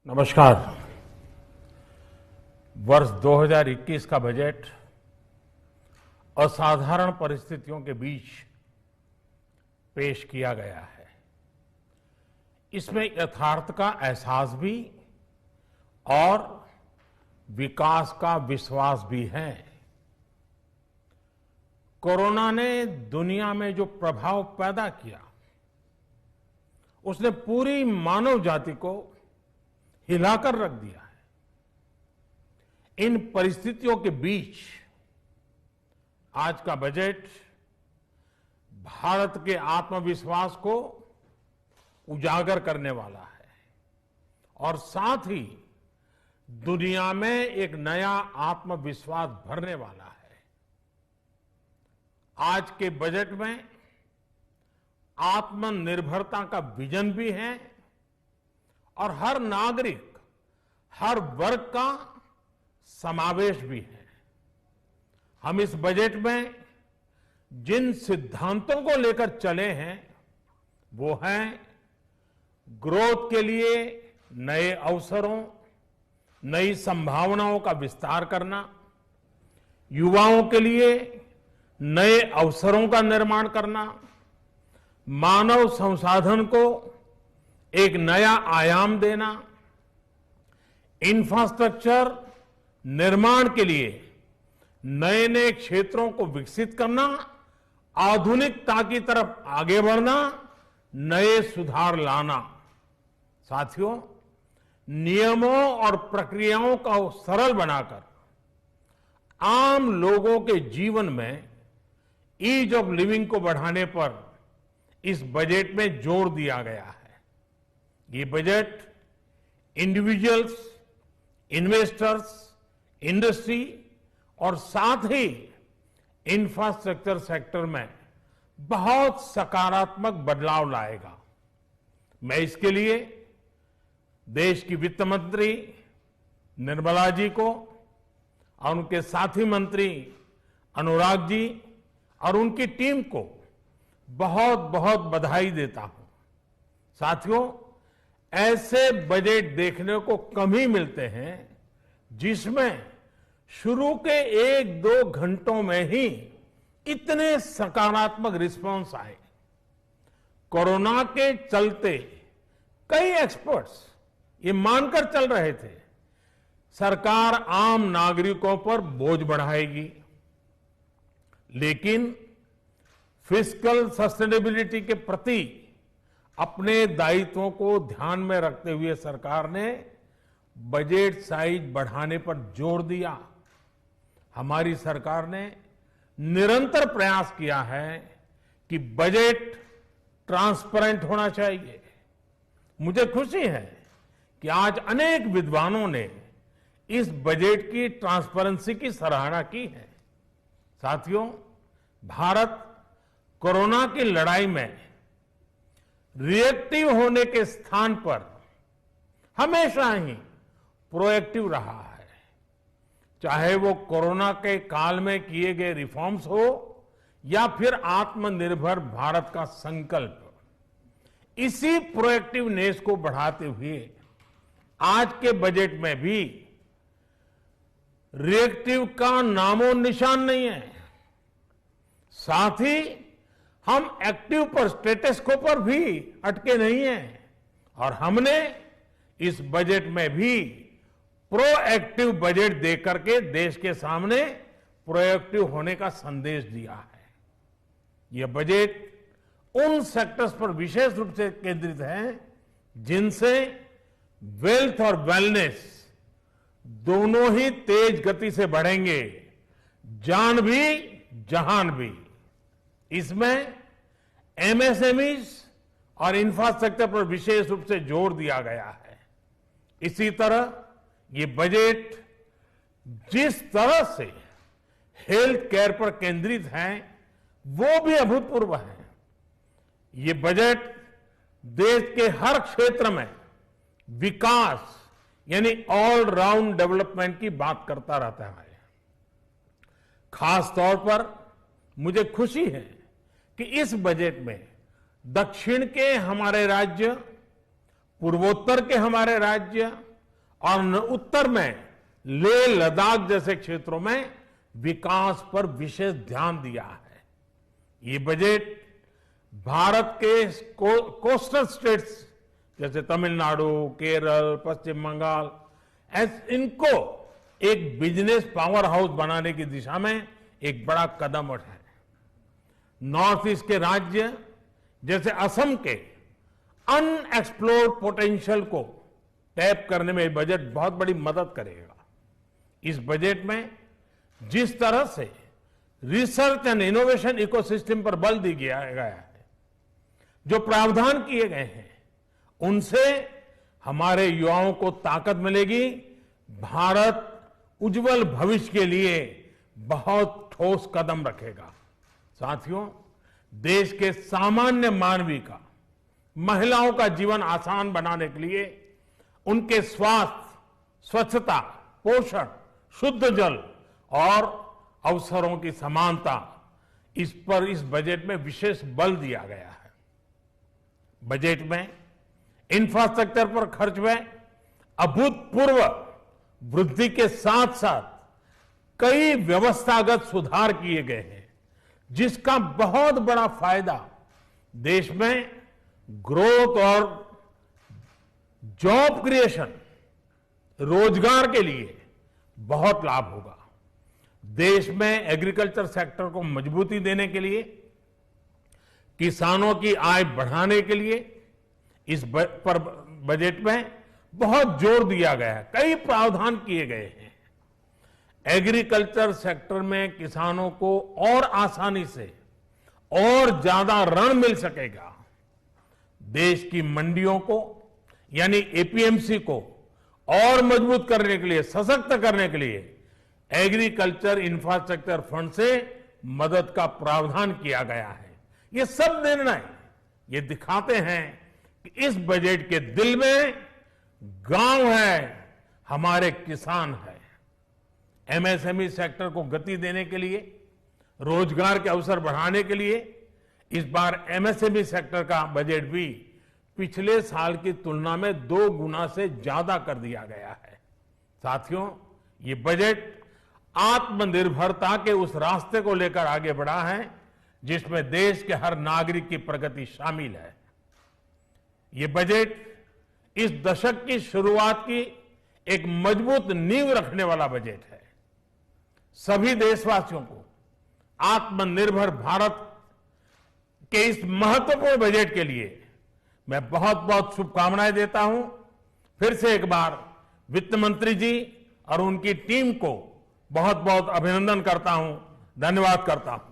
नमस्कार। वर्ष 2021 का बजट असाधारण परिस्थितियों के बीच पेश किया गया है। इसमें यथार्थ का एहसास भी और विकास का विश्वास भी है। कोरोना ने दुनिया में जो प्रभाव पैदा किया, उसने पूरी मानव जाति को हिलाकर रख दिया है। इन परिस्थितियों के बीच आज का बजट भारत के आत्मविश्वास को उजागर करने वाला है और साथ ही दुनिया में एक नया आत्मविश्वास भरने वाला है। आज के बजट में आत्मनिर्भरता का विजन भी है और हर नागरिक, हर वर्ग का समावेश भी है। हम इस बजट में जिन सिद्धांतों को लेकर चले हैं वो हैं ग्रोथ के लिए नए अवसरों, नई संभावनाओं का विस्तार करना, युवाओं के लिए नए अवसरों का निर्माण करना, मानव संसाधन को एक नया आयाम देना, इंफ्रास्ट्रक्चर निर्माण के लिए नए नए क्षेत्रों को विकसित करना, आधुनिकता की तरफ आगे बढ़ना, नए सुधार लाना। साथियों, नियमों और प्रक्रियाओं को सरल बनाकर आम लोगों के जीवन में ईज ऑफ लिविंग को बढ़ाने पर इस बजट में जोर दिया गया है। ये बजट इंडिविजुअल्स, इन्वेस्टर्स, इंडस्ट्री और साथ ही इंफ्रास्ट्रक्चर सेक्टर में बहुत सकारात्मक बदलाव लाएगा। मैं इसके लिए देश की वित्त मंत्री निर्मला जी को और उनके साथी मंत्री अनुराग जी और उनकी टीम को बहुत बहुत बधाई देता हूं। साथियों, ऐसे बजट देखने को कम ही मिलते हैं जिसमें शुरू के 1-2 घंटों में ही इतने सकारात्मक रिस्पांस आए। कोरोना के चलते कई एक्सपर्ट्स ये मानकर चल रहे थे सरकार आम नागरिकों पर बोझ बढ़ाएगी, लेकिन फिस्कल सस्टेनेबिलिटी के प्रति अपने दायित्वों को ध्यान में रखते हुए सरकार ने बजट साइज बढ़ाने पर जोर दिया। हमारी सरकार ने निरंतर प्रयास किया है कि बजट ट्रांसपेरेंट होना चाहिए। मुझे खुशी है कि आज अनेक विद्वानों ने इस बजट की ट्रांसपेरेंसी की सराहना की है। साथियों, भारत कोरोना की लड़ाई में रिएक्टिव होने के स्थान पर हमेशा ही प्रोएक्टिव रहा है। चाहे वो कोरोना के काल में किए गए रिफॉर्म्स हो या फिर आत्मनिर्भर भारत का संकल्प, इसी प्रोएक्टिवनेस को बढ़ाते हुए आज के बजट में भी रिएक्टिव का नामो निशान नहीं है। साथ ही हम एक्टिव पर, स्टेटस को पर भी अटके नहीं हैं और हमने इस बजट में भी प्रोएक्टिव बजट देकर के देश के सामने प्रोएक्टिव होने का संदेश दिया है। यह बजट उन सेक्टर्स पर विशेष रूप से केंद्रित है जिनसे वेल्थ और वेलनेस दोनों ही तेज गति से बढ़ेंगे, जान भी जहान भी। इसमें एमएसएमईज और इंफ्रास्ट्रक्चर पर विशेष रूप से जोर दिया गया है। इसी तरह ये बजट जिस तरह से हेल्थ केयर पर केंद्रित है वो भी अभूतपूर्व है। ये बजट देश के हर क्षेत्र में विकास यानी ऑल राउंड डेवलपमेंट की बात करता रहता है। खास तौर पर मुझे खुशी है कि इस बजट में दक्षिण के हमारे राज्य, पूर्वोत्तर के हमारे राज्य और उत्तर में लेह लद्दाख जैसे क्षेत्रों में विकास पर विशेष ध्यान दिया है। ये बजट भारत के कोस्टल स्टेट्स जैसे तमिलनाडु, केरल, पश्चिम बंगाल, इनको एक बिजनेस पावर हाउस बनाने की दिशा में एक बड़ा कदम है। नॉर्थ ईस्ट के राज्य जैसे असम के अनएक्सप्लोर्ड पोटेंशियल को टैप करने में बजट बहुत बड़ी मदद करेगा। इस बजट में जिस तरह से रिसर्च एंड इनोवेशन इकोसिस्टम पर बल दिया गया है, जो प्रावधान किए गए हैं, उनसे हमारे युवाओं को ताकत मिलेगी। भारत उज्जवल भविष्य के लिए बहुत ठोस कदम रखेगा। साथियों, देश के सामान्य मानवी का, महिलाओं का जीवन आसान बनाने के लिए उनके स्वास्थ्य, स्वच्छता, पोषण, शुद्ध जल और अवसरों की समानता, इस पर इस बजट में विशेष बल दिया गया है। बजट में इंफ्रास्ट्रक्चर पर खर्च में अभूतपूर्व वृद्धि के साथ साथ कई व्यवस्थागत सुधार किए गए हैं, जिसका बहुत बड़ा फायदा देश में ग्रोथ और जॉब क्रिएशन, रोजगार के लिए बहुत लाभ होगा। देश में एग्रीकल्चर सेक्टर को मजबूती देने के लिए, किसानों की आय बढ़ाने के लिए इस बजट में बहुत जोर दिया गया है। कई प्रावधान किए गए हैं। एग्रीकल्चर सेक्टर में किसानों को और आसानी से और ज्यादा ऋण मिल सकेगा। देश की मंडियों को यानी एपीएमसी को और मजबूत करने के लिए, सशक्त करने के लिए एग्रीकल्चर इंफ्रास्ट्रक्चर फंड से मदद का प्रावधान किया गया है। ये सब निर्णय ये दिखाते हैं कि इस बजट के दिल में गांव है, हमारे किसान है। एमएसएमई सेक्टर को गति देने के लिए, रोजगार के अवसर बढ़ाने के लिए इस बार एमएसएमई सेक्टर का बजट भी पिछले साल की तुलना में 2 गुना से ज्यादा कर दिया गया है। साथियों, ये बजट आत्मनिर्भरता के उस रास्ते को लेकर आगे बढ़ा है जिसमें देश के हर नागरिक की प्रगति शामिल है। ये बजट इस दशक की शुरुआत की एक मजबूत नींव रखने वाला बजट है। सभी देशवासियों को आत्मनिर्भर भारत के इस महत्वपूर्ण बजट के लिए मैं बहुत बहुत शुभकामनाएं देता हूं। फिर से एक बार वित्त मंत्री जी और उनकी टीम को बहुत बहुत अभिनंदन करता हूं, धन्यवाद करता हूं।